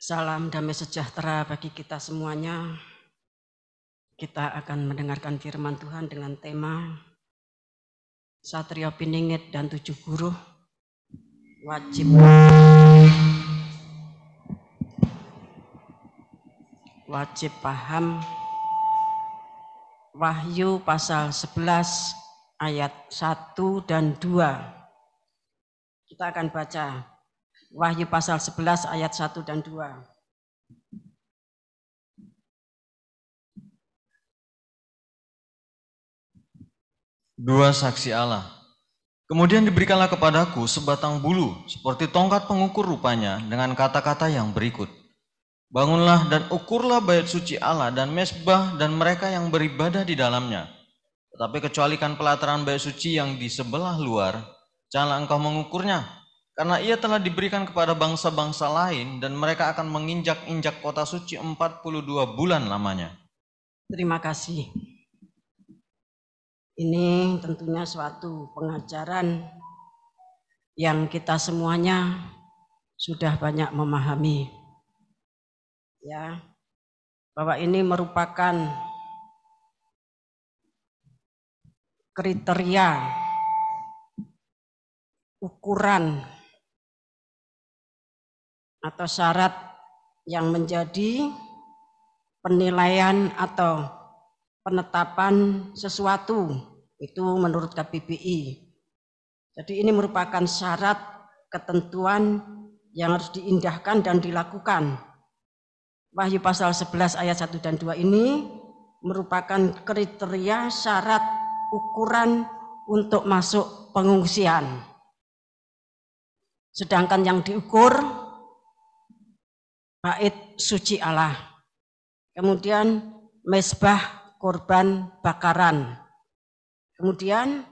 Salam damai sejahtera bagi kita semuanya. Kita akan mendengarkan firman Tuhan dengan tema Satrio Piningit dan 7 Guru wajib paham. Wahyu pasal 11 ayat 1 dan 2. Kita akan baca Wahyu pasal 11 ayat 1 dan 2. Dua saksi Allah. Kemudian diberikanlah kepadaku sebatang bulu seperti tongkat pengukur rupanya dengan kata-kata yang berikut. Bangunlah dan ukurlah bait suci Allah dan mezbah dan mereka yang beribadah di dalamnya. Tetapi kecualikan pelataran bait suci yang di sebelah luar, janganlah engkau mengukurnya. Karena ia telah diberikan kepada bangsa-bangsa lain dan mereka akan menginjak-injak kota suci 42 bulan lamanya. Terima kasih. Ini tentunya suatu pengajaran yang kita semuanya sudah banyak memahami. Ya, bahwa ini merupakan kriteria ukuran atau syarat yang menjadi penilaian atau penetapan sesuatu itu menurut KBBI. Jadi ini merupakan syarat ketentuan yang harus diindahkan dan dilakukan. Wahyu pasal 11 ayat 1 dan 2 ini merupakan kriteria syarat ukuran untuk masuk pengungsian. Sedangkan yang diukur bait suci Allah. Kemudian mezbah korban bakaran. Kemudian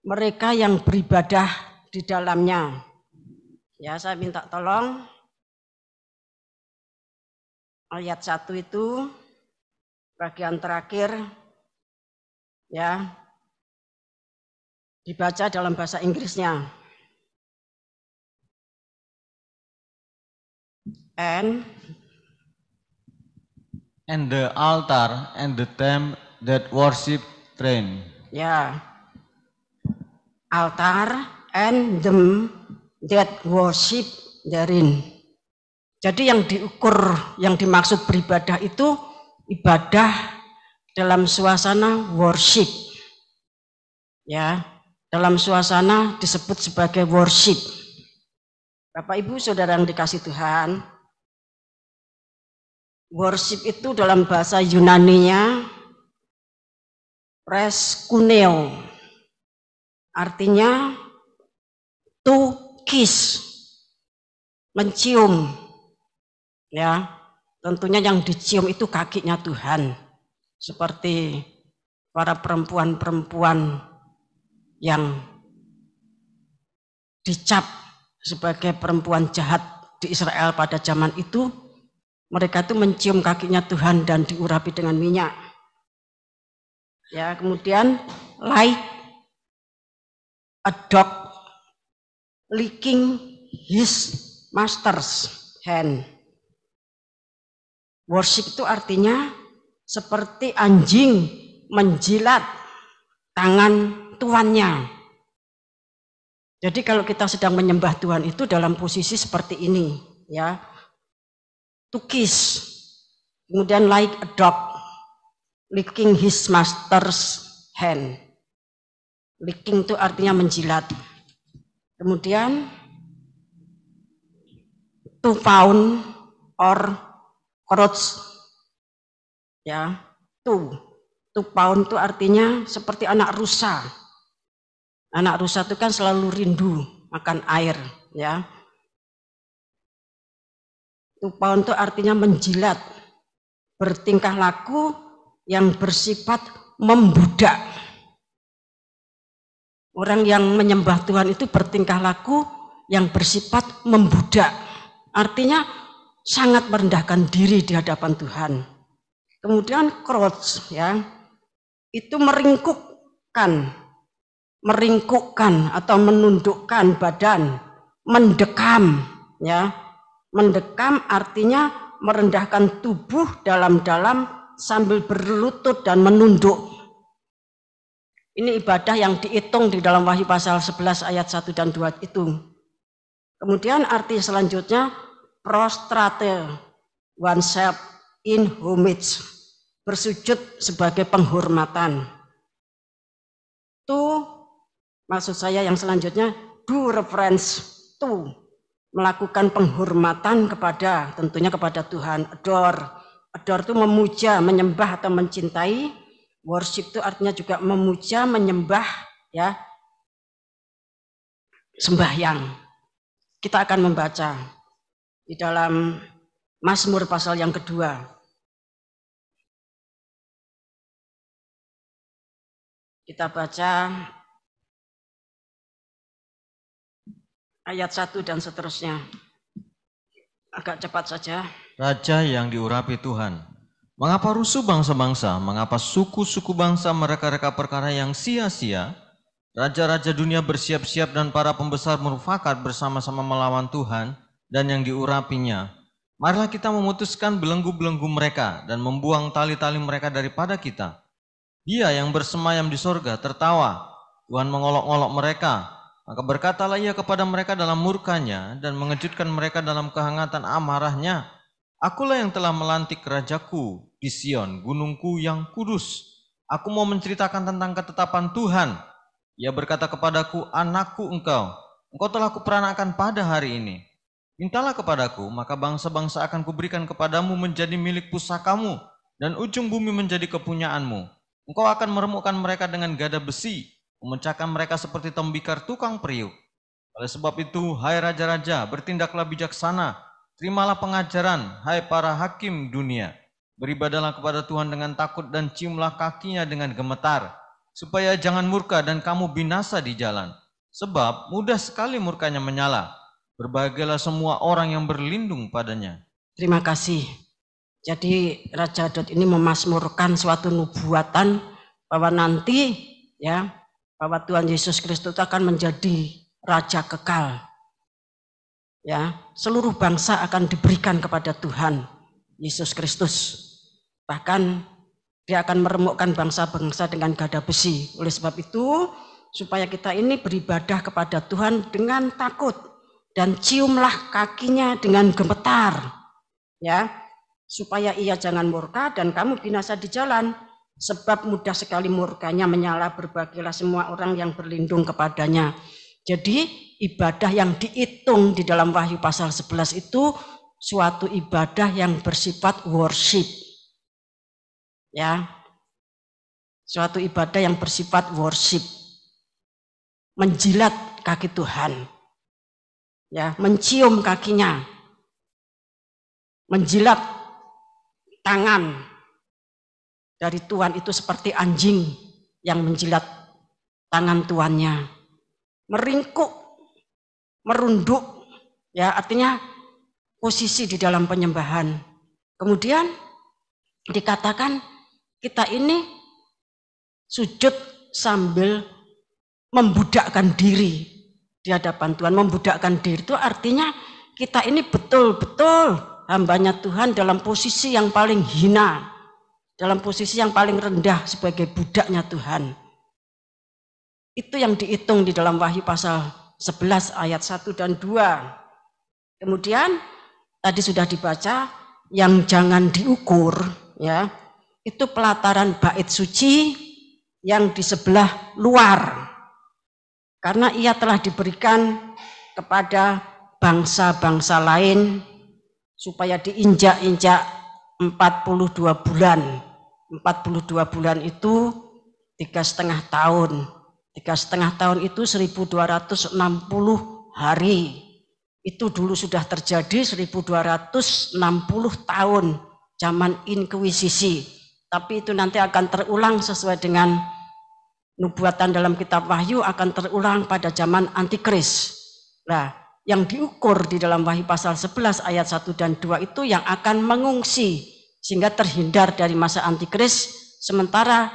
mereka yang beribadah di dalamnya. Ya, saya minta tolong ayat 1 itu bagian terakhir ya dibaca dalam bahasa Inggrisnya. And the altar and the temple that worship therein. Ya, altar and them that worship therein. Jadi yang diukur, yang dimaksud beribadah itu ibadah dalam suasana worship. Ya, dalam suasana disebut sebagai worship. Bapak Ibu Saudara yang dikasih Tuhan, worship itu dalam bahasa Yunaninya preskuneo, artinya to kiss, mencium. Ya, tentunya yang dicium itu kakinya Tuhan, seperti para perempuan-perempuan yang dicap sebagai perempuan jahat di Israel pada zaman itu. Mereka itu mencium kakinya Tuhan dan diurapi dengan minyak. Ya, kemudian like a dog licking his master's hand. Worship itu artinya seperti anjing menjilat tangan tuannya. Jadi kalau kita sedang menyembah Tuhan itu dalam posisi seperti ini, ya. To kiss. Kemudian like a dog licking his master's hand. Licking itu artinya menjilat. Kemudian to pound or crouch. Ya, to pound itu artinya seperti anak rusa. Anak rusa itu kan selalu rindu makan air, ya. To pound itu artinya menjilat. Bertingkah laku yang bersifat membudak. Orang yang menyembah Tuhan itu bertingkah laku yang bersifat membudak. Artinya sangat merendahkan diri di hadapan Tuhan. Kemudian crouch, ya, itu meringkukkan atau menundukkan badan, mendekam, ya, Mendekam artinya merendahkan tubuh dalam-dalam sambil berlutut dan menunduk. Ini ibadah yang dihitung di dalam Wahyu pasal 11 ayat 1 dan 2 itu. Kemudian arti selanjutnya prostrate oneself in homage, bersujud sebagai penghormatan. To, maksud saya yang selanjutnya, do reverence to, melakukan penghormatan kepada, tentunya kepada Tuhan. Adore itu memuja, menyembah atau mencintai. Worship itu artinya juga memuja, menyembah, ya, sembahyang. Kita akan membaca di dalam Mazmur pasal yang kedua. Kita baca ayat 1 dan seterusnya. Agak cepat saja. Raja yang diurapi Tuhan. Mengapa rusuh bangsa-bangsa? Mengapa suku-suku bangsa mereka-reka perkara yang sia-sia? Raja-raja dunia bersiap-siap dan para pembesar mufakat bersama-sama melawan Tuhan dan yang diurapinya. Marilah kita memutuskan belenggu-belenggu mereka dan membuang tali-tali mereka daripada kita. Dia yang bersemayam di sorga tertawa, Tuhan mengolok-olok mereka. Maka berkatalah ia kepada mereka dalam murkanya dan mengejutkan mereka dalam kehangatan amarahnya. Akulah yang telah melantik rajaku di Sion, gunungku yang kudus. Aku mau menceritakan tentang ketetapan Tuhan. Ia berkata kepadaku, anakku engkau telah kuperanakan pada hari ini. Mintalah kepadaku, maka bangsa-bangsa akan kuberikan kepadamu menjadi milik pusakamu dan ujung bumi menjadi kepunyaanmu. Engkau akan meremukkan mereka dengan gada besi, memecahkan mereka seperti tembikar tukang periuk. Oleh sebab itu, hai raja-raja, bertindaklah bijaksana, terimalah pengajaran, hai para hakim dunia. Beribadahlah kepada Tuhan dengan takut dan ciumlah kakinya dengan gemetar, supaya jangan murka dan kamu binasa di jalan. Sebab mudah sekali murkanya menyala. Berbahagialah semua orang yang berlindung padanya. Terima kasih. Jadi Raja Daud ini memasmurkan suatu nubuatan bahwa nanti, ya, bahwa Tuhan Yesus Kristus akan menjadi raja kekal. Ya, seluruh bangsa akan diberikan kepada Tuhan Yesus Kristus. Bahkan dia akan meremukkan bangsa-bangsa dengan gada besi. Oleh sebab itu, supaya kita ini beribadah kepada Tuhan dengan takut dan ciumlah kakinya dengan gemetar. Ya, supaya ia jangan murka dan kamu binasa di jalan, sebab mudah sekali murkanya menyala. Berbahagialah semua orang yang berlindung kepadanya. Jadi ibadah yang dihitung di dalam Wahyu pasal 11 itu suatu ibadah yang bersifat worship. Ya, suatu ibadah yang bersifat worship, menjilat kaki Tuhan, ya, mencium kakinya, menjilat tangan dari Tuhan itu seperti anjing yang menjilat tangan tuannya, meringkuk, merunduk, ya, artinya posisi di dalam penyembahan. Kemudian dikatakan kita ini sujud sambil membudakkan diri di hadapan Tuhan. Membudakkan diri itu artinya kita ini betul-betul hambanya Tuhan dalam posisi yang paling hina, dalam posisi yang paling rendah sebagai budaknya Tuhan. Itu yang dihitung di dalam Wahyu pasal 11 ayat 1 dan 2. Kemudian tadi sudah dibaca yang jangan diukur, ya, itu pelataran bait suci yang di sebelah luar. Karena ia telah diberikan kepada bangsa-bangsa lain supaya diinjak-injak 42 bulan. 42 bulan itu 3,5 tahun. 3,5 tahun itu 1260 hari. Itu dulu sudah terjadi 1260 tahun zaman inkuisisi. Tapi itu nanti akan terulang sesuai dengan nubuatan dalam kitab Wahyu, akan terulang pada zaman Antikris. Nah, yang diukur di dalam Wahyu pasal 11 ayat 1 dan 2 itu yang akan mengungsi sehingga terhindar dari masa Antikris, sementara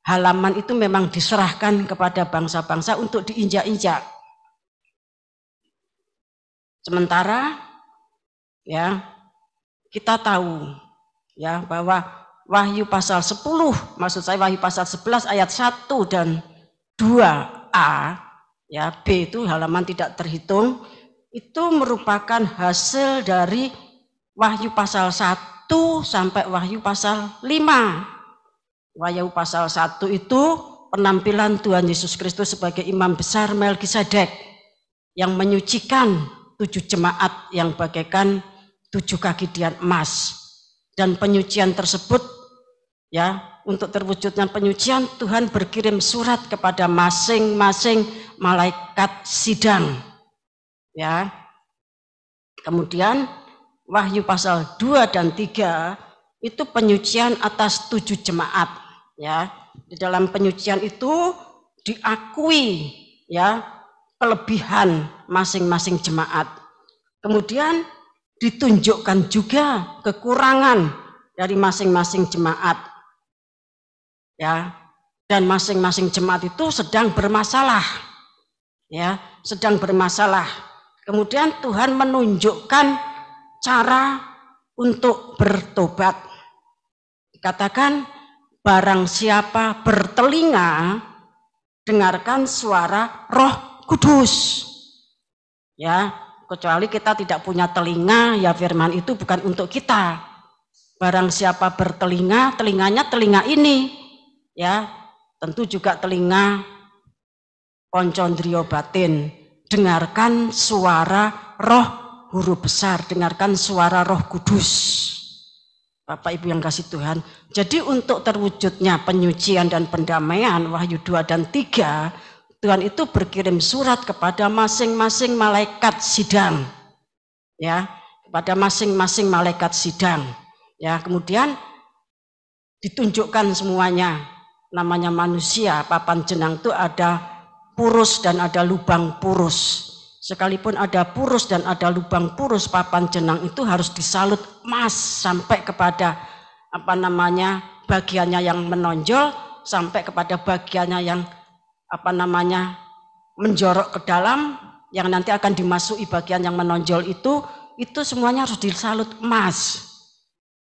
halaman itu memang diserahkan kepada bangsa-bangsa untuk diinjak-injak. Sementara ya, kita tahu ya bahwa Wahyu pasal 10, maksud saya Wahyu pasal 11 ayat 1 dan 2a, ya, B itu halaman tidak terhitung, itu merupakan hasil dari Wahyu pasal 1 sampai Wahyu pasal 5. Wahyu pasal 1 itu penampilan Tuhan Yesus Kristus sebagai imam besar Melkisedek yang menyucikan 7 jemaat yang bagaikan 7 kaki dian emas. Dan penyucian tersebut, ya, untuk terwujudnya penyucian, Tuhan berkirim surat kepada masing-masing malaikat sidang. Ya. Kemudian Wahyu pasal 2 dan 3 itu penyucian atas 7 jemaat. Ya, di dalam penyucian itu diakui, ya, kelebihan masing-masing jemaat. Kemudian ditunjukkan juga kekurangan dari masing-masing jemaat. Ya, dan masing-masing jemaat itu sedang bermasalah. Ya, sedang bermasalah. Kemudian Tuhan menunjukkan cara untuk bertobat. Dikatakan, barang siapa bertelinga, dengarkan suara Roh Kudus. Ya, kecuali kita tidak punya telinga, ya firman itu bukan untuk kita. Barang siapa bertelinga, telinganya telinga ini. Ya, tentu juga telinga poncondrio batin. Dengarkan suara Roh huruf besar, dengarkan suara Roh Kudus. Bapak Ibu yang kasih Tuhan, jadi untuk terwujudnya penyucian dan pendamaian Wahyu 2 dan 3, Tuhan itu berkirim surat kepada masing-masing malaikat sidang. Ya, kepada masing-masing malaikat sidang. Ya, kemudian ditunjukkan semuanya. Namanya manusia, papan jenang itu ada purus dan ada lubang purus. Sekalipun ada purus dan ada lubang purus, papan jenang itu harus disalut emas sampai kepada bagiannya yang menonjol, sampai kepada bagiannya yang menjorok ke dalam, yang nanti akan dimasuki bagian yang menonjol itu semuanya harus disalut emas.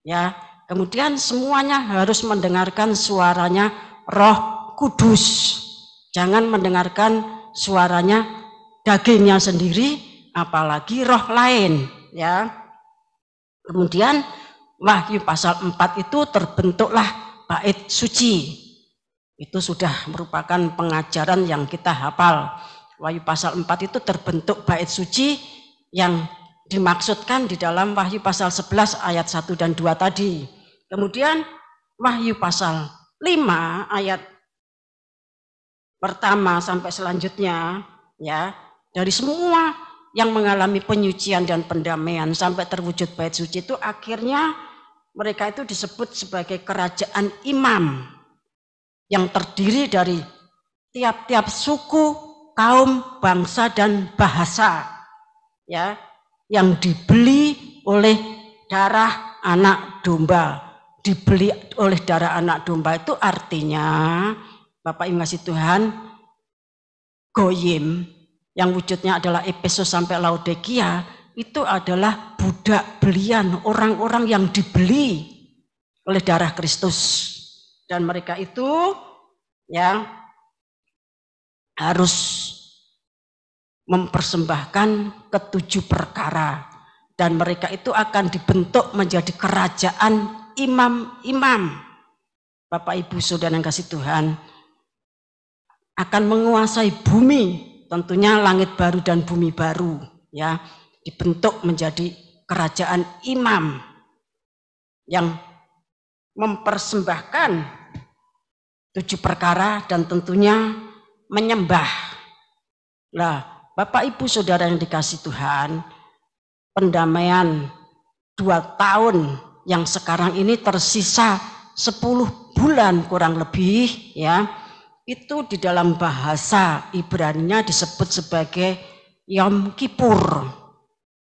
Ya, kemudian semuanya harus mendengarkan suaranya Roh Kudus. Jangan mendengarkan suaranya dagingnya sendiri, apalagi roh lain, ya. Kemudian Wahyu pasal 4 itu terbentuklah bait suci. Itu sudah merupakan pengajaran yang kita hafal. Wahyu pasal 4 itu terbentuk bait suci yang dimaksudkan di dalam Wahyu pasal 11 ayat 1 dan 2 tadi. Kemudian Wahyu pasal 5 ayat pertama sampai selanjutnya, ya, dari semua yang mengalami penyucian dan pendamaian sampai terwujud bait suci itu akhirnya mereka itu disebut sebagai kerajaan imam yang terdiri dari tiap-tiap suku, kaum, bangsa dan bahasa, ya, yang dibeli oleh darah anak domba. Dibeli oleh darah anak domba itu artinya, Bapak Ibu kasih Tuhan, goyim yang wujudnya adalah Efesus sampai Laodikia, itu adalah budak belian, orang-orang yang dibeli oleh darah Kristus. Dan mereka itu yang harus mempersembahkan ke-7 perkara. Dan mereka itu akan dibentuk menjadi kerajaan imam-imam. Bapak Ibu Saudara yang kasih Tuhan, akan menguasai bumi. Tentunya langit baru dan bumi baru, ya, dibentuk menjadi kerajaan imam yang mempersembahkan 7 perkara dan tentunya menyembah. Lah, Bapak Ibu Saudara yang dikasih Tuhan, pendamaian 2 tahun yang sekarang ini tersisa 10 bulan kurang lebih, ya. Itu di dalam bahasa Ibrani-nya disebut sebagai Yom Kippur.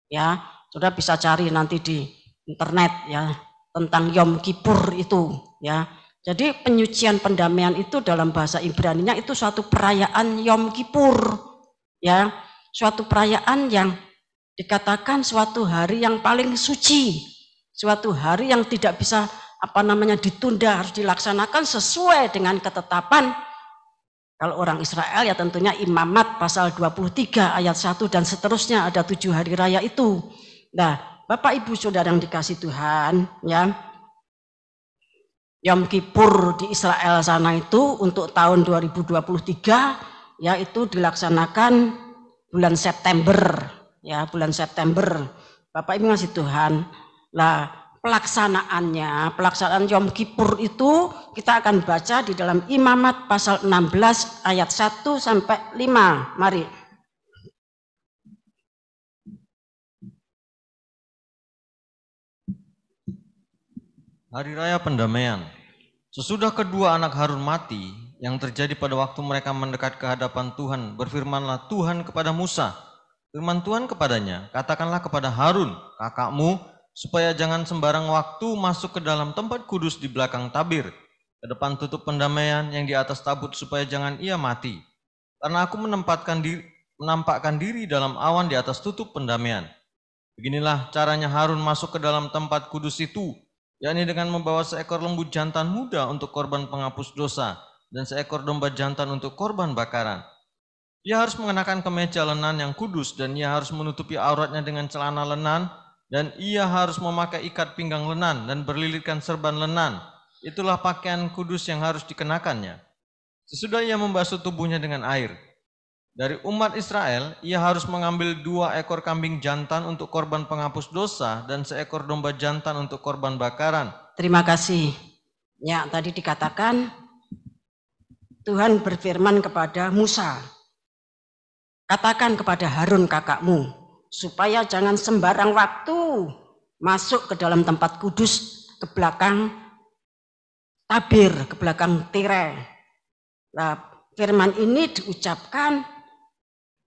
Ya, Saudara bisa cari nanti di internet, ya, tentang Yom Kippur itu, ya. Jadi penyucian pendamaian itu dalam bahasa Ibrani-nya itu suatu perayaan Yom Kippur, ya, suatu perayaan yang dikatakan suatu hari yang paling suci, suatu hari yang tidak bisa ditunda, harus dilaksanakan sesuai dengan ketetapan. Kalau orang Israel ya tentunya Imamat pasal 23 ayat 1 dan seterusnya, ada 7 hari raya itu. Nah, Bapak Ibu Saudara yang dikasih Tuhan, ya, Yom Kippur di Israel sana itu untuk tahun 2023 yaitu dilaksanakan bulan September, ya, bulan September. Bapak Ibu ngasih Tuhan. Nah, pelaksanaan Yom Kippur itu kita akan baca di dalam Imamat pasal 16 ayat 1 sampai 5. Mari. Hari Raya Pendamaian. Sesudah kedua anak Harun mati, yang terjadi pada waktu mereka mendekat ke hadapan Tuhan, berfirmanlah Tuhan kepada Musa. Firman Tuhan kepadanya, katakanlah kepada Harun, kakakmu, supaya jangan sembarang waktu masuk ke dalam tempat kudus di belakang tabir, ke depan tutup pendamaian yang di atas tabut, supaya jangan ia mati. Karena aku menampakkan diri dalam awan di atas tutup pendamaian. Beginilah caranya Harun masuk ke dalam tempat kudus itu, yakni dengan membawa seekor lembu jantan muda untuk korban penghapus dosa, dan seekor domba jantan untuk korban bakaran. Ia harus mengenakan kemeja lenan yang kudus, dan ia harus menutupi auratnya dengan celana lenan, dan ia harus memakai ikat pinggang lenan, dan berlilitkan serban lenan. Itulah pakaian kudus yang harus dikenakannya. Sesudah ia membasuh tubuhnya dengan air. Dari umat Israel, ia harus mengambil 2 ekor kambing jantan untuk korban penghapus dosa dan seekor domba jantan untuk korban bakaran. Terima kasih. Ya, tadi dikatakan Tuhan berfirman kepada Musa, katakan kepada Harun kakakmu, supaya jangan sembarang waktu masuk ke dalam tempat kudus ke belakang tabir, ke belakang tirai. Nah, firman ini diucapkan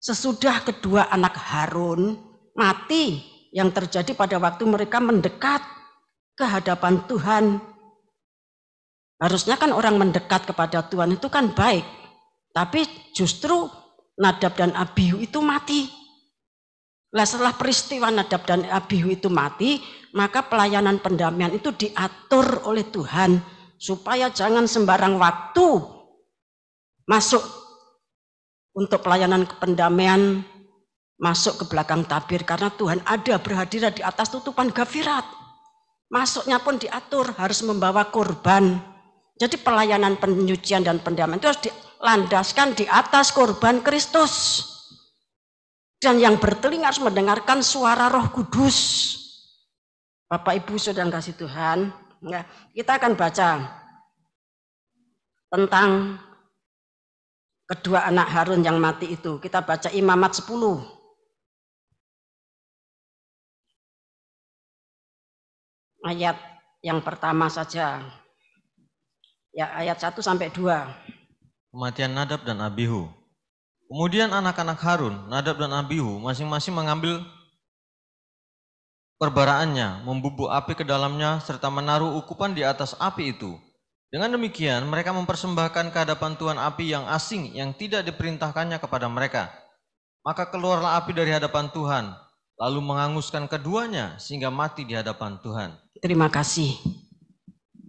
sesudah kedua anak Harun mati, yang terjadi pada waktu mereka mendekat ke hadapan Tuhan. Harusnya kan orang mendekat kepada Tuhan itu kan baik, tapi justru Nadab dan Abihu itu mati. Nah, setelah peristiwa Nadab dan Abihu itu mati, maka pelayanan pendamaian itu diatur oleh Tuhan supaya jangan sembarang waktu masuk untuk pelayanan pendamaian masuk ke belakang tabir, karena Tuhan ada berhadirat di atas tutupan gafirat. Masuknya pun diatur, harus membawa korban. Jadi pelayanan penyucian dan pendamaian itu harus dilandaskan di atas korban Kristus. Dan yang bertelinga harus mendengarkan suara Roh Kudus. Bapak Ibu Saudara yang kasih Tuhan, ya, kita akan baca tentang kedua anak Harun yang mati itu. Kita baca Imamat 10. Ayat yang pertama saja. Ya, ayat 1 sampai 2. Kematian Nadab dan Abihu. Kemudian anak-anak Harun, Nadab dan Abihu, masing-masing mengambil perbaraannya, membubuk api ke dalamnya, serta menaruh ukupan di atas api itu. Dengan demikian, mereka mempersembahkan ke hadapan Tuhan api yang asing yang tidak diperintahkannya kepada mereka. Maka keluarlah api dari hadapan Tuhan, lalu menghanguskan keduanya sehingga mati di hadapan Tuhan. Terima kasih.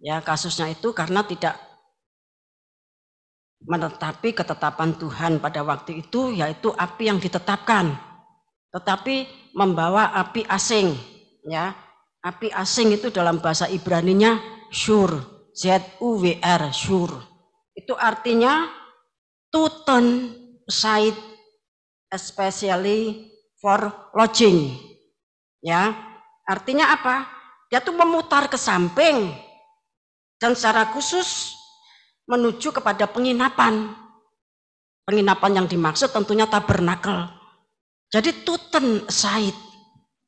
Ya, kasusnya itu karena tidak menetapi ketetapan Tuhan pada waktu itu, yaitu api yang ditetapkan, tetapi membawa api asing. Ya, api asing itu dalam bahasa Ibraninya Shur. Z-U-W-R, Shur. Itu artinya to turn aside, especially for lodging. Ya, artinya apa? Dia tuh memutar ke samping dan secara khusus menuju kepada penginapan. Penginapan yang dimaksud tentunya tabernakel. Jadi to turn aside,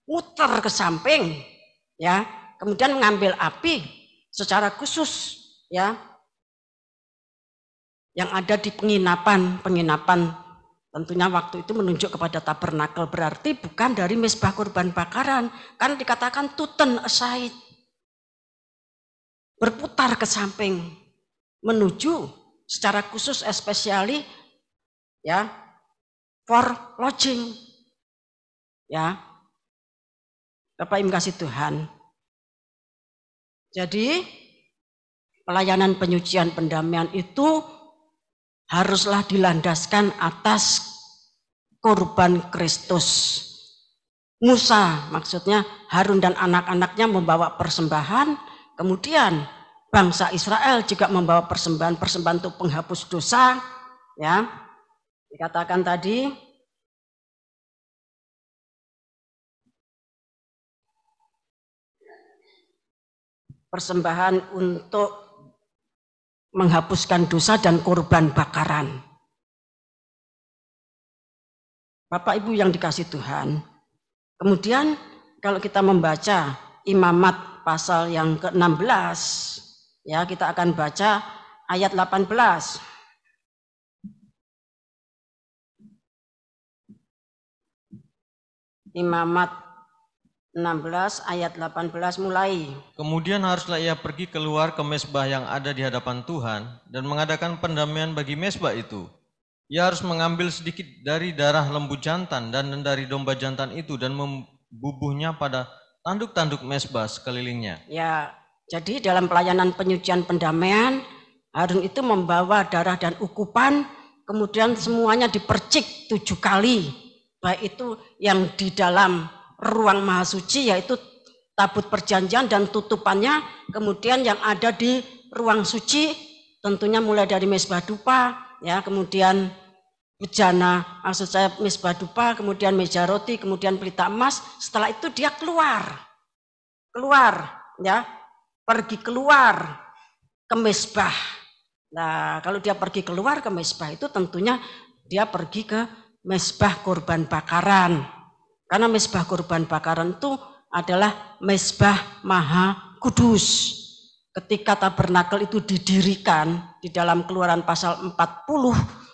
muter ke samping, ya, kemudian mengambil api secara khusus, ya, yang ada di penginapan tentunya waktu itu menunjuk kepada tabernakel, berarti bukan dari mezbah kurban bakaran, kan dikatakan to turn aside, berputar ke samping menuju secara khusus especially, ya, for lodging, ya, Bapak Ibu kasih Tuhan. Jadi pelayanan penyucian pendamaian itu haruslah dilandaskan atas korban Kristus. Musa, maksudnya Harun dan anak-anaknya membawa persembahan, kemudian bangsa Israel juga membawa persembahan untuk penghapus dosa, ya. Dikatakan tadi persembahan untuk menghapuskan dosa dan korban bakaran. Bapak Ibu yang dikasih Tuhan. Kemudian kalau kita membaca Imamat pasal yang ke-16, ya kita akan baca ayat 18. Imamat 16 ayat 18 mulai. Kemudian haruslah ia pergi keluar ke mezbah yang ada di hadapan Tuhan dan mengadakan pendamaian bagi mezbah itu. Ia harus mengambil sedikit dari darah lembu jantan dan dari domba jantan itu dan membubuhnya pada tanduk-tanduk mezbah sekelilingnya. Ya, jadi dalam pelayanan penyucian pendamaian, Harun itu membawa darah dan ukupan, kemudian semuanya dipercik 7 kali. Baik itu yang di dalam ruang maha suci, yaitu tabut perjanjian dan tutupannya, kemudian yang ada di ruang suci, tentunya mulai dari mezbah dupa, ya, kemudian bejana, maksud saya mezbah dupa, kemudian meja roti, kemudian pelita emas. Setelah itu dia keluar, ya, pergi keluar ke mezbah. Nah, kalau dia pergi keluar ke mezbah itu tentunya dia pergi ke mezbah korban bakaran. Karena mezbah korban bakaran itu adalah mezbah maha kudus. Ketika tabernakel itu didirikan di dalam Keluaran pasal 40,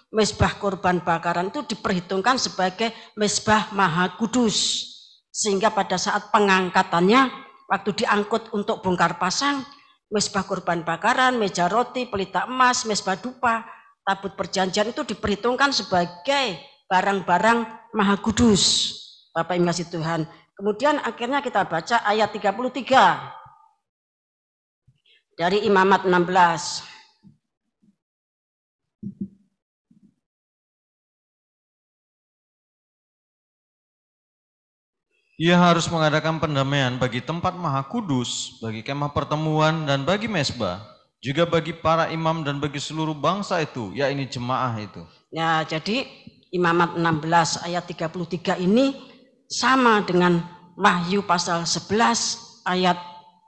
mezbah korban bakaran itu diperhitungkan sebagai mezbah maha kudus. Sehingga pada saat pengangkatannya, waktu diangkut untuk bongkar pasang, mezbah korban bakaran, meja roti, pelita emas, mezbah dupa, tabut perjanjian itu diperhitungkan sebagai barang-barang maha kudus. Bapak Ibu kasih Tuhan. Kemudian akhirnya kita baca ayat 33 dari Imamat 16. Ia harus mengadakan pendamaian bagi tempat maha kudus, bagi kemah pertemuan dan bagi mezbah, juga bagi para imam dan bagi seluruh bangsa itu, yakni jemaah itu. Ya, jadi Imamat 16 ayat 33 ini sama dengan Wahyu pasal 11 ayat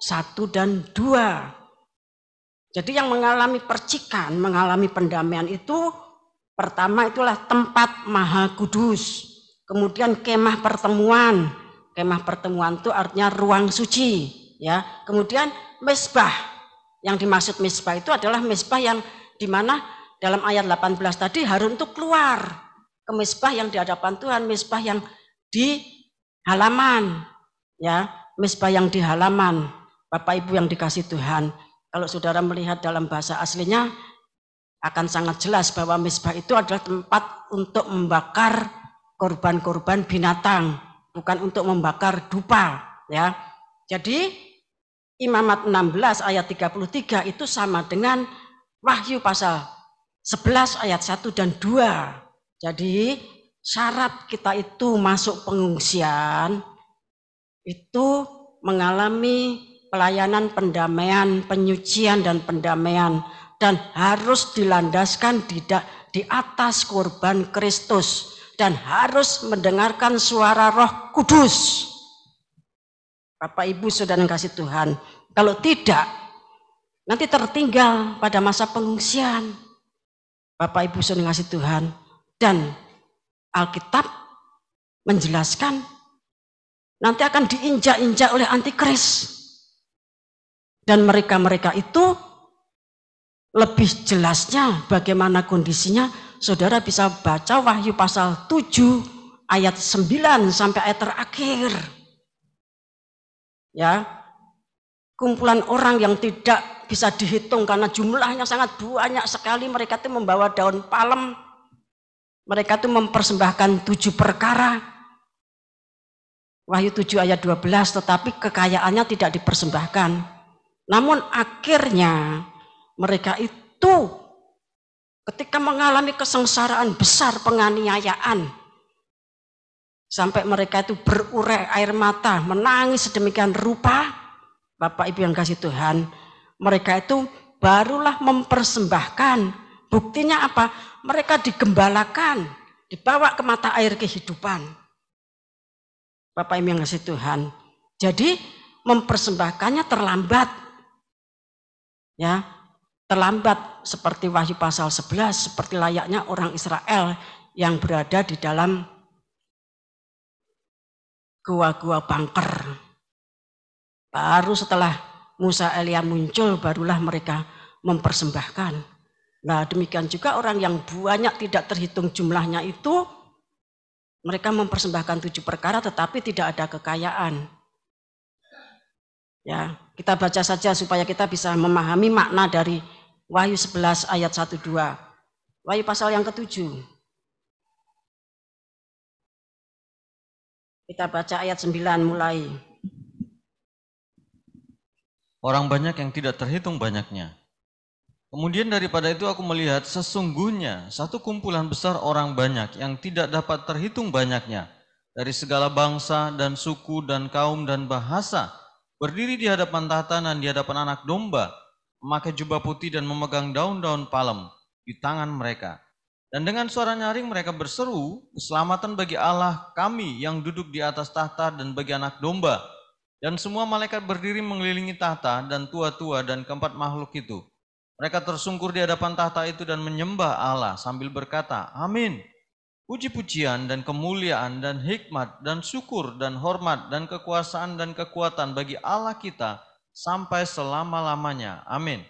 1 dan 2. Jadi yang mengalami percikan, mengalami pendamaian itu pertama itulah tempat maha kudus. Kemudian kemah pertemuan. Kemah pertemuan itu artinya ruang suci, ya. Kemudian mezbah. Yang dimaksud mezbah itu adalah mezbah yang dimana dalam ayat 18 tadi Harun itu keluar ke mezbah yang di hadapan Tuhan, mezbah yang di halaman, ya, mezbah yang di halaman. Bapak Ibu yang dikasih Tuhan, kalau saudara melihat dalam bahasa aslinya akan sangat jelas bahwa mezbah itu adalah tempat untuk membakar korban-korban binatang, bukan untuk membakar dupa, ya. Jadi Imamat 16 ayat 33 itu sama dengan Wahyu pasal 11 ayat 1 dan 2. Jadi syarat kita itu masuk pengungsian itu mengalami pelayanan pendamaian, penyucian dan pendamaian, dan harus dilandaskan di atas korban Kristus dan harus mendengarkan suara Roh Kudus. Bapak Ibu saudara yang kasih Tuhan, kalau tidak nanti tertinggal pada masa pengungsian. Bapak Ibu saudara yang kasih Tuhan, dan Alkitab menjelaskan nanti akan diinjak-injak oleh antikris. Dan mereka-mereka itu lebih jelasnya bagaimana kondisinya, saudara bisa baca Wahyu pasal 7 ayat 9 sampai ayat terakhir. Ya, kumpulan orang yang tidak bisa dihitung karena jumlahnya sangat banyak sekali. Mereka itu membawa daun palem. Mereka itu mempersembahkan 7 perkara. Wahyu 7 ayat 12, tetapi kekayaannya tidak dipersembahkan. Namun akhirnya mereka itu ketika mengalami kesengsaraan besar, penganiayaan, sampai mereka itu berurai air mata, menangis sedemikian rupa, Bapak Ibu yang kasih Tuhan, mereka itu barulah mempersembahkan. Buktinya apa? Mereka digembalakan, dibawa ke mata air kehidupan. Bapak Ibu yang kasih Tuhan. Jadi mempersembahkannya terlambat. Ya, terlambat seperti Wahyu pasal 11, seperti layaknya orang Israel yang berada di dalam gua-gua bangker. Baru setelah Musa Elia muncul, barulah mereka mempersembahkan. Nah, demikian juga orang yang banyak tidak terhitung jumlahnya itu, mereka mempersembahkan 7 perkara tetapi tidak ada kekayaan. Ya, kita baca saja supaya kita bisa memahami makna dari Wahyu 11 ayat 1-2. Wahyu pasal yang ke-7. Kita baca ayat 9 mulai. Orang banyak yang tidak terhitung banyaknya. Kemudian daripada itu aku melihat sesungguhnya satu kumpulan besar orang banyak yang tidak dapat terhitung banyaknya dari segala bangsa dan suku dan kaum dan bahasa berdiri di hadapan tahta dan di hadapan Anak Domba, memakai jubah putih dan memegang daun-daun palem di tangan mereka. Dan dengan suara nyaring mereka berseru, keselamatan bagi Allah kami yang duduk di atas tahta dan bagi Anak Domba. Dan semua malaikat berdiri mengelilingi tahta dan tua-tua dan keempat makhluk itu. Mereka tersungkur di hadapan tahta itu dan menyembah Allah sambil berkata, Amin. Puji-pujian dan kemuliaan dan hikmat dan syukur dan hormat dan kekuasaan dan kekuatan bagi Allah kita sampai selama-lamanya. Amin.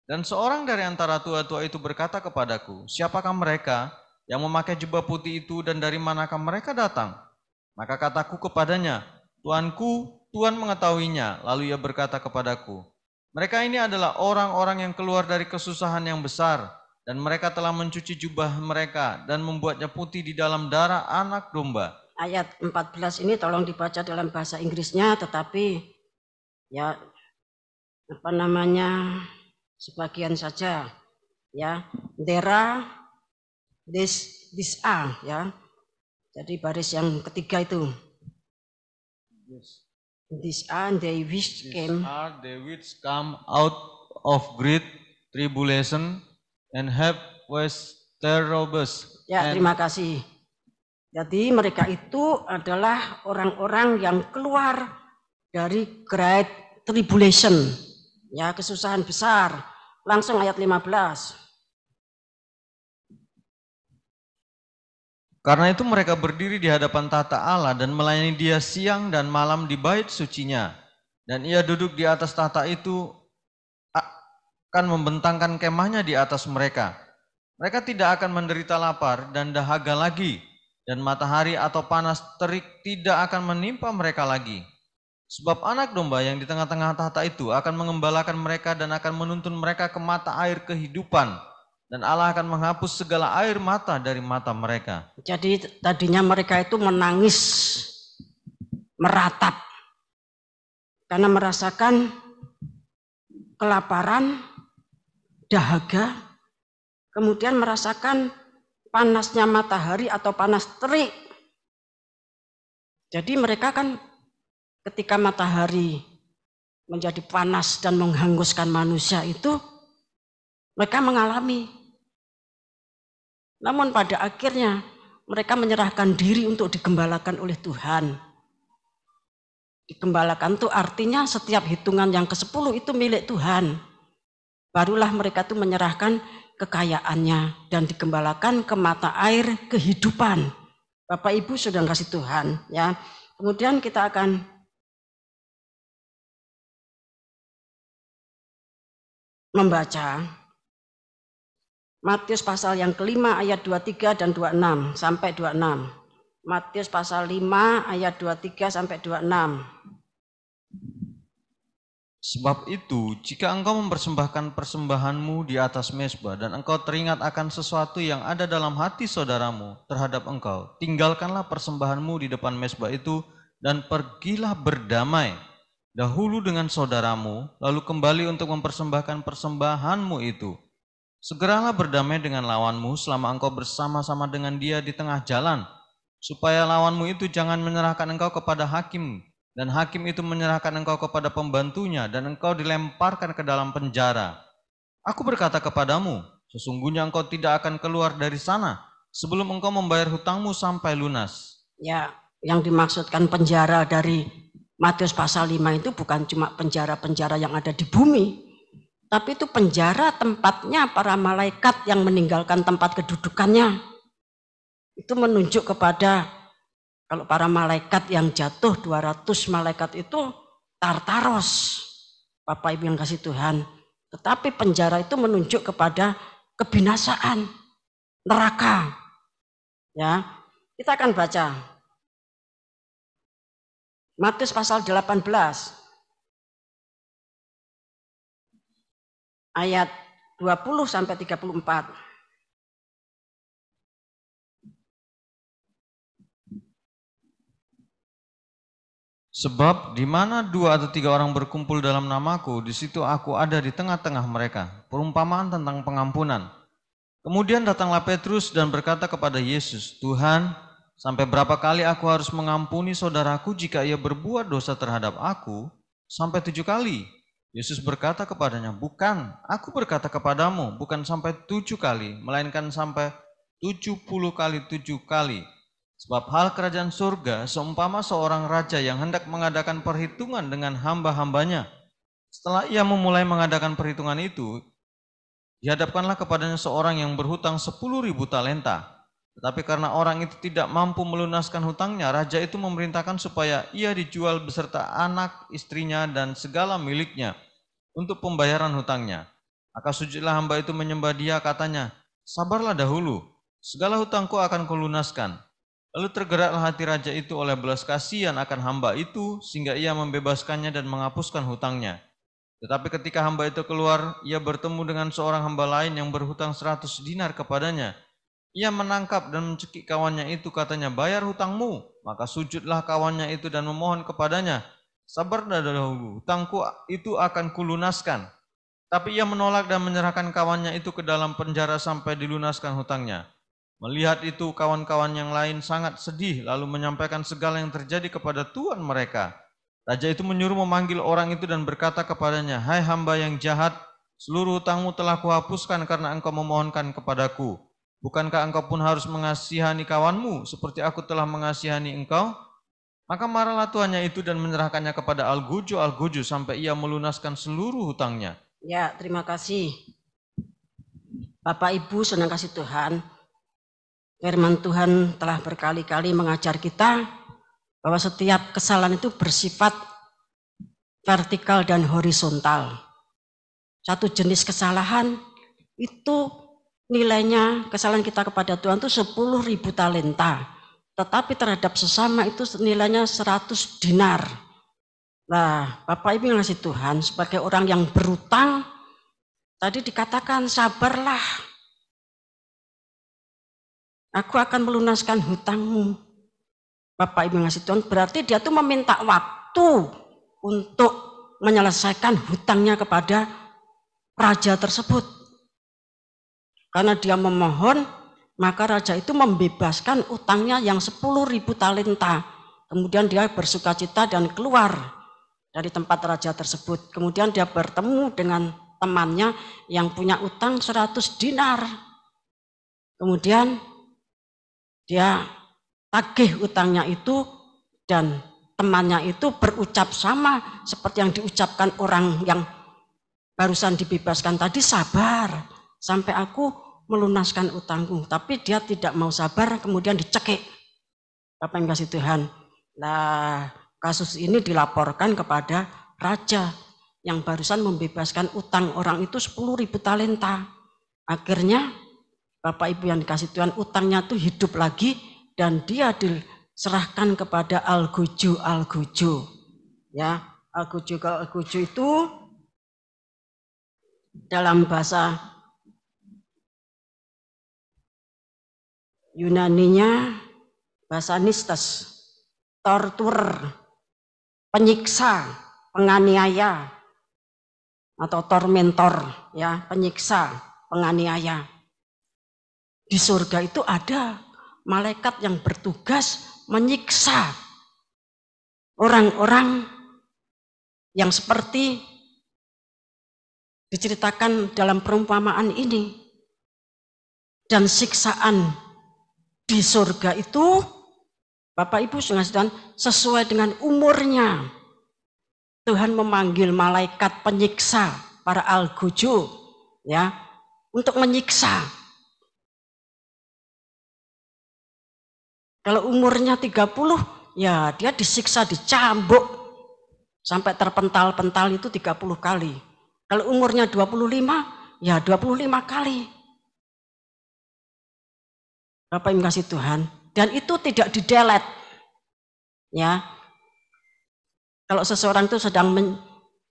Dan seorang dari antara tua-tua itu berkata kepadaku, siapakah mereka yang memakai jubah putih itu dan dari manakah mereka datang? Maka kataku kepadanya, Tuanku, Tuhan mengetahuinya. Lalu ia berkata kepadaku, mereka ini adalah orang-orang yang keluar dari kesusahan yang besar, dan mereka telah mencuci jubah mereka dan membuatnya putih di dalam darah Anak Domba. Ayat 14 ini tolong dibaca dalam bahasa Inggrisnya, tetapi ya sebagian saja ya. This are ya. Jadi baris yang ketiga itu. These are they which come out of great tribulation and have washed their robes. Ya, terima kasih. Jadi mereka itu adalah orang-orang yang keluar dari great tribulation. Ya, kesusahan besar. Langsung ayat 15. Karena itu mereka berdiri di hadapan tahta Allah dan melayani Dia siang dan malam di bait sucinya. Dan Ia duduk di atas tahta itu akan membentangkan kemahnya di atas mereka. Mereka tidak akan menderita lapar dan dahaga lagi, dan matahari atau panas terik tidak akan menimpa mereka lagi. Sebab Anak Domba yang di tengah-tengah tahta itu akan mengembalakan mereka dan akan menuntun mereka ke mata air kehidupan. Dan Allah akan menghapus segala air mata dari mata mereka. Jadi tadinya mereka itu menangis, meratap. Karena merasakan kelaparan, dahaga, kemudian merasakan panasnya matahari atau panas terik. Jadi mereka kan ketika matahari menjadi panas dan menghanguskan manusia itu, mereka mengalami. Namun pada akhirnya mereka menyerahkan diri untuk digembalakan oleh Tuhan. Digembalakan itu artinya setiap hitungan yang ke-10 itu milik Tuhan. Barulah mereka itu menyerahkan kekayaannya dan digembalakan ke mata air kehidupan. Bapak Ibu sudah kasih Tuhan, ya. Kemudian kita akan membaca Matius pasal yang kelima ayat 23 dan 26 sampai 26. Matius pasal 5 ayat 23 sampai 26. Sebab itu, jika engkau mempersembahkan persembahanmu di atas mezbah dan engkau teringat akan sesuatu yang ada dalam hati saudaramu terhadap engkau, tinggalkanlah persembahanmu di depan mezbah itu dan pergilah berdamai dahulu dengan saudaramu, lalu kembali untuk mempersembahkan persembahanmu itu. Segeralah berdamai dengan lawanmu selama engkau bersama-sama dengan dia di tengah jalan, supaya lawanmu itu jangan menyerahkan engkau kepada hakim, dan hakim itu menyerahkan engkau kepada pembantunya, dan engkau dilemparkan ke dalam penjara. Aku berkata kepadamu, sesungguhnya engkau tidak akan keluar dari sana sebelum engkau membayar hutangmu sampai lunas. Ya, yang dimaksudkan penjara dari Matius pasal 5 itu bukan cuma penjara-penjara yang ada di bumi, tapi itu penjara tempatnya para malaikat yang meninggalkan tempat kedudukannya. Itu menunjuk kepada kalau para malaikat yang jatuh 200 malaikat itu Tartaros, Bapak Ibu yang kasih Tuhan. Tetapi penjara itu menunjuk kepada kebinasaan, neraka. Ya, kita akan baca Matius pasal 18 ayat 20 sampai 34. Sebab di mana 2 atau 3 orang berkumpul dalam namaku, di situ aku ada di tengah-tengah mereka. Perumpamaan tentang pengampunan. Kemudian datanglah Petrus dan berkata kepada Yesus, Tuhan, sampai berapa kali aku harus mengampuni saudaraku jika ia berbuat dosa terhadap aku? Sampai 7 kali. Yesus berkata kepadanya, bukan, aku berkata kepadamu, bukan sampai 7 kali, melainkan sampai 70 kali 7 kali. Sebab hal kerajaan surga seumpama seorang raja yang hendak mengadakan perhitungan dengan hamba-hambanya. Setelah ia memulai mengadakan perhitungan itu, dihadapkanlah kepadanya seorang yang berhutang 10.000 talenta. Tetapi karena orang itu tidak mampu melunaskan hutangnya, raja itu memerintahkan supaya ia dijual beserta anak, istrinya, dan segala miliknya untuk pembayaran hutangnya. Maka sujudlah hamba itu menyembah dia, katanya, sabarlah dahulu, segala hutangku akan kulunaskan. Lalu tergeraklah hati raja itu oleh belas kasihan akan hamba itu, sehingga ia membebaskannya dan menghapuskan hutangnya. Tetapi ketika hamba itu keluar, ia bertemu dengan seorang hamba lain yang berhutang 100 dinar kepadanya. Ia menangkap dan mencekik kawannya itu, katanya, bayar hutangmu. Maka sujudlah kawannya itu dan memohon kepadanya, sabarlah dahulu, hutangku itu akan kulunaskan. Tapi ia menolak dan menyerahkan kawannya itu ke dalam penjara sampai dilunaskan hutangnya. Melihat itu, kawan-kawan yang lain sangat sedih, lalu menyampaikan segala yang terjadi kepada tuan mereka. Raja itu menyuruh memanggil orang itu dan berkata kepadanya, hai hamba yang jahat, seluruh hutangmu telah kuhapuskan karena engkau memohonkan kepadaku. Bukankah engkau pun harus mengasihani kawanmu, seperti aku telah mengasihani engkau? Maka marahlah tuannya itu dan menyerahkannya kepada Al-Guju sampai ia melunaskan seluruh hutangnya. Ya, terima kasih. Bapak Ibu, senang kasih Tuhan. Firman Tuhan telah berkali-kali mengajar kita bahwa setiap kesalahan itu bersifat vertikal dan horizontal. Satu jenis kesalahan itu nilainya, kesalahan kita kepada Tuhan itu 10.000 talenta. Tetapi terhadap sesama itu nilainya 100 dinar. Nah, Bapak Ibu yang kasih Tuhan, sebagai orang yang berutang, tadi dikatakan sabarlah. Aku akan melunaskan hutangmu. Bapak Ibu yang kasih Tuhan, berarti dia tuh meminta waktu untuk menyelesaikan hutangnya kepada raja tersebut. Karena dia memohon, maka raja itu membebaskan utangnya yang 10.000 talenta. Kemudian dia bersukacita dan keluar dari tempat raja tersebut. Kemudian dia bertemu dengan temannya yang punya utang 100 dinar. Kemudian dia tagih utangnya itu dan temannya itu berucap sama seperti yang diucapkan orang yang barusan dibebaskan tadi, sabar sampai aku melunaskan utangku. Tapi dia tidak mau sabar, kemudian dicekik. Bapak yang kasih Tuhan. Nah, kasus ini dilaporkan kepada raja yang barusan membebaskan utang orang itu 10.000 talenta. Akhirnya Bapak Ibu yang dikasih Tuhan, utangnya itu hidup lagi dan dia diserahkan kepada Al-Guju. Ya, Al-Guju itu dalam bahasa Yunaninya bahasa Nistes. tortur, penyiksa, penganiaya, atau tormentor, ya, penyiksa, penganiaya. Di surga itu ada malaikat yang bertugas menyiksa orang-orang yang seperti diceritakan dalam perumpamaan ini. Dan siksaan di surga itu, Bapak Ibu sekalian, sesuai dengan umurnya. Tuhan memanggil malaikat penyiksa, para algojo, ya, untuk menyiksa. Kalau umurnya 30, ya dia disiksa, dicambuk sampai terpental-pental itu 30 kali. Kalau umurnya 25, ya 25 kali. Bapak Ibu kasih Tuhan. Dan itu tidak didelet. Ya. Kalau seseorang itu sedang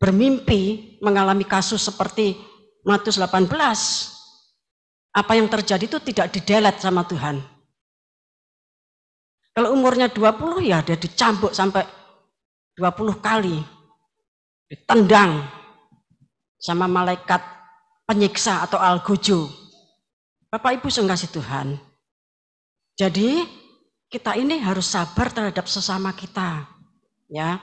bermimpi mengalami kasus seperti Matius 18, apa yang terjadi itu tidak didelet sama Tuhan. Kalau umurnya 20, ya dia dicambuk sampai 20 kali. Ditendang sama malaikat penyiksa atau algojo. Bapak Ibu sekasih Tuhan. Jadi kita ini harus sabar terhadap sesama kita. Ya.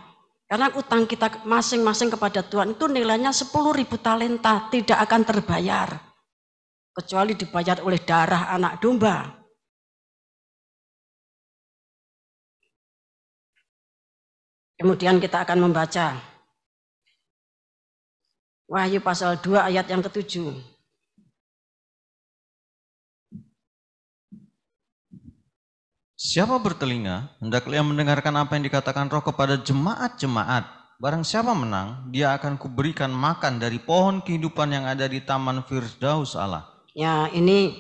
Karena utang kita masing-masing kepada Tuhan itu nilainya 10.000 talenta, tidak akan terbayar. Kecuali dibayar oleh darah anak domba. Kemudian kita akan membaca Wahyu pasal 2 ayat yang ke-7. Siapa bertelinga, hendaklah mendengarkan apa yang dikatakan Roh kepada jemaat-jemaat. Barang siapa menang, dia akan kuberikan makan dari pohon kehidupan yang ada di taman Firdaus Allah. Ya, ini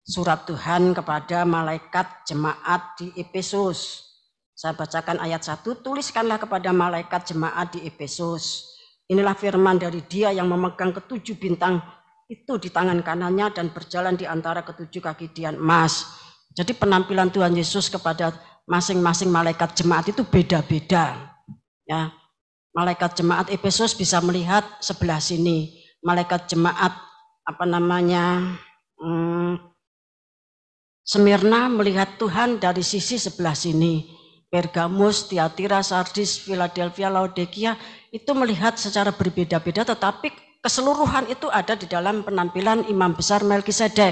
surat Tuhan kepada malaikat jemaat di Efesus. Saya bacakan ayat 1, tuliskanlah kepada malaikat jemaat di Efesus. Inilah firman dari Dia yang memegang ke7 bintang itu di tangan kanannya dan berjalan di antara ke7 kaki dian emas. Jadi penampilan Tuhan Yesus kepada masing-masing malaikat jemaat itu beda-beda. Ya, malaikat jemaat Efesus bisa melihat sebelah sini. Malaikat jemaat Smyrna melihat Tuhan dari sisi sebelah sini. Pergamus, Tiatira, Sardis, Philadelphia, Laodikia itu melihat secara berbeda-beda, tetapi keseluruhan itu ada di dalam penampilan Imam Besar Melkisedek.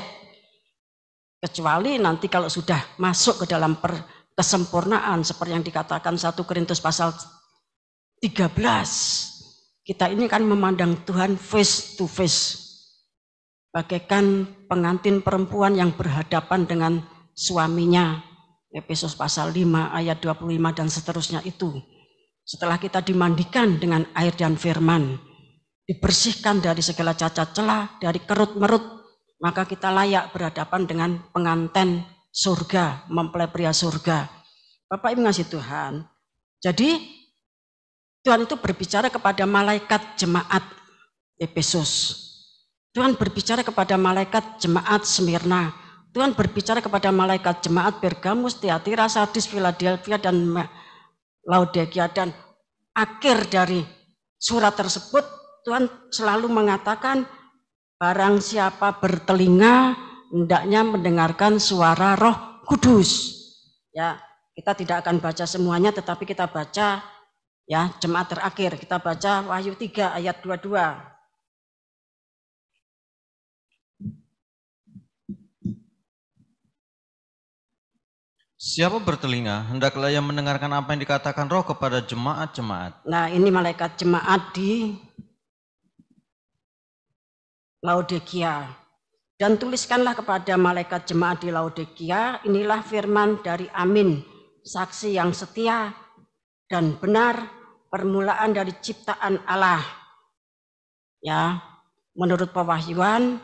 Kecuali nanti kalau sudah masuk ke dalam kesempurnaan seperti yang dikatakan 1 Korintus pasal 13, kita ini kan memandang Tuhan face to face, bagaikan pengantin perempuan yang berhadapan dengan suaminya. Efesus pasal 5 ayat 25 dan seterusnya itu. Setelah kita dimandikan dengan air dan firman, dibersihkan dari segala cacat celah, dari kerut-merut, maka kita layak berhadapan dengan pengantin surga, mempelai pria surga. Bapak Ibu ngasih Tuhan. Jadi Tuhan itu berbicara kepada malaikat jemaat Efesus. Tuhan berbicara kepada malaikat jemaat Smyrna. Tuhan berbicara kepada malaikat jemaat Pergamus, Tiatira, Sardis, Philadelphia, dan Laodikia. Dan akhir dari surat tersebut Tuhan selalu mengatakan, barang siapa bertelinga hendaknya mendengarkan suara Roh Kudus. Ya, kita tidak akan baca semuanya, tetapi kita baca ya jemaat terakhir. Kita baca Wahyu 3 ayat 22. Siapa bertelinga, hendaklah ia mendengarkan apa yang dikatakan Roh kepada jemaat-jemaat. Nah, ini malaikat jemaat di Laodikia. Dan tuliskanlah kepada malaikat jemaat di Laodikia, inilah firman dari Amin, saksi yang setia dan benar, permulaan dari ciptaan Allah. Ya, menurut pewahyuan,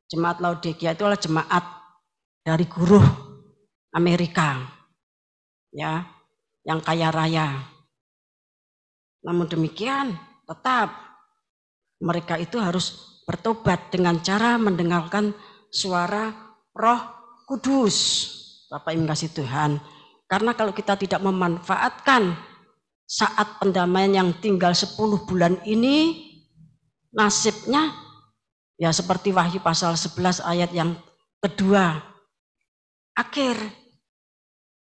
jemaat Laodikia itu adalah jemaat dari guru Amerika, ya, yang kaya raya. Namun demikian, tetap mereka itu harus bertobat dengan cara mendengarkan suara Roh Kudus. Bapak Ibu kasih Tuhan. Karena kalau kita tidak memanfaatkan saat pendamaian yang tinggal 10 bulan ini, nasibnya ya seperti Wahyu pasal 11 ayat yang kedua. Akhir.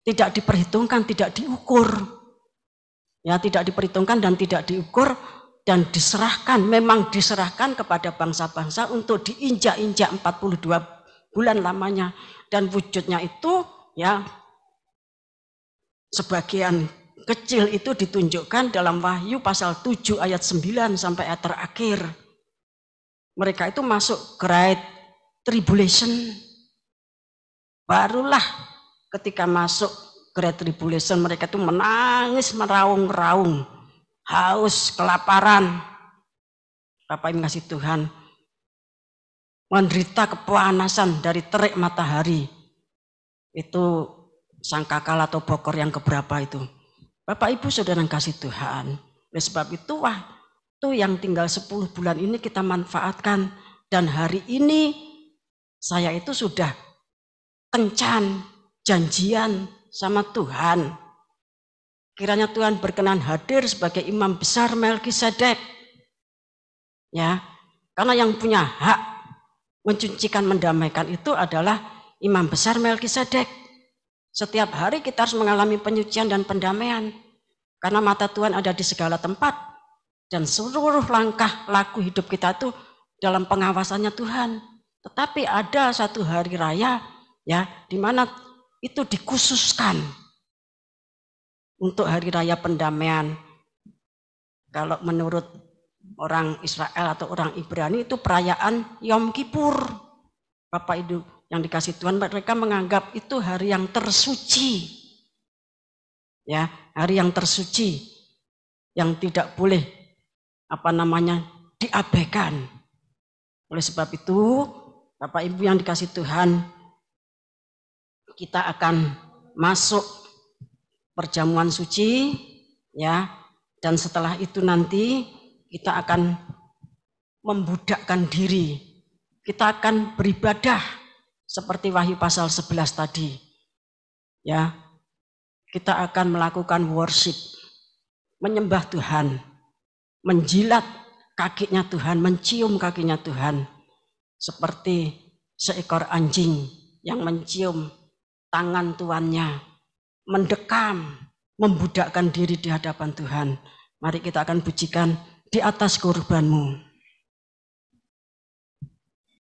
Tidak diperhitungkan, tidak diukur. Ya, tidak diperhitungkan dan tidak diukur dan diserahkan, memang diserahkan kepada bangsa-bangsa untuk diinjak-injak 42 bulan lamanya. Dan wujudnya itu ya sebagian kecil itu ditunjukkan dalam Wahyu pasal 7 ayat 9 sampai ayat terakhir. Mereka itu masuk Great Tribulation. Barulah ketika masuk Great Tribulation mereka itu menangis, meraung-raung, haus, kelaparan. Bapak Ibu kasih Tuhan, menderita kepanasan dari terik matahari. Itu sangkakala atau bokor yang keberapa itu. Bapak Ibu Saudara yang kasih Tuhan. Oleh sebab itu waktu yang tinggal 10 bulan ini kita manfaatkan. Dan hari ini saya itu sudah kencan, janjian sama Tuhan. Kiranya Tuhan berkenan hadir sebagai imam besar Melkisedek. Ya, karena yang punya hak mencucikan, mendamaikan itu adalah imam besar Melkisedek. Setiap hari kita harus mengalami penyucian dan pendamaian. Karena mata Tuhan ada di segala tempat. Dan seluruh langkah laku hidup kita itu dalam pengawasannya Tuhan. Tetapi ada satu hari raya ya di mana itu dikhususkan untuk hari raya pendamaian. Kalau menurut orang Israel atau orang Ibrani itu perayaan Yom Kippur. Bapak Ibu yang dikasih Tuhan, mereka menganggap itu hari yang tersuci. Ya, hari yang tersuci yang tidak boleh diabaikan. Oleh sebab itu, Bapak Ibu yang dikasih Tuhan, kita akan masuk perjamuan suci ya, dan setelah itu nanti kita akan membudakkan diri. Kita akan beribadah seperti Wahyu pasal 11 tadi. Ya. Kita akan melakukan worship, menyembah Tuhan, menjilat kakinya Tuhan, mencium kakinya Tuhan. Seperti seekor anjing yang mencium tangan tuannya, mendekam, membudakkan diri di hadapan Tuhan. Mari kita akan pujikan di atas korbanmu.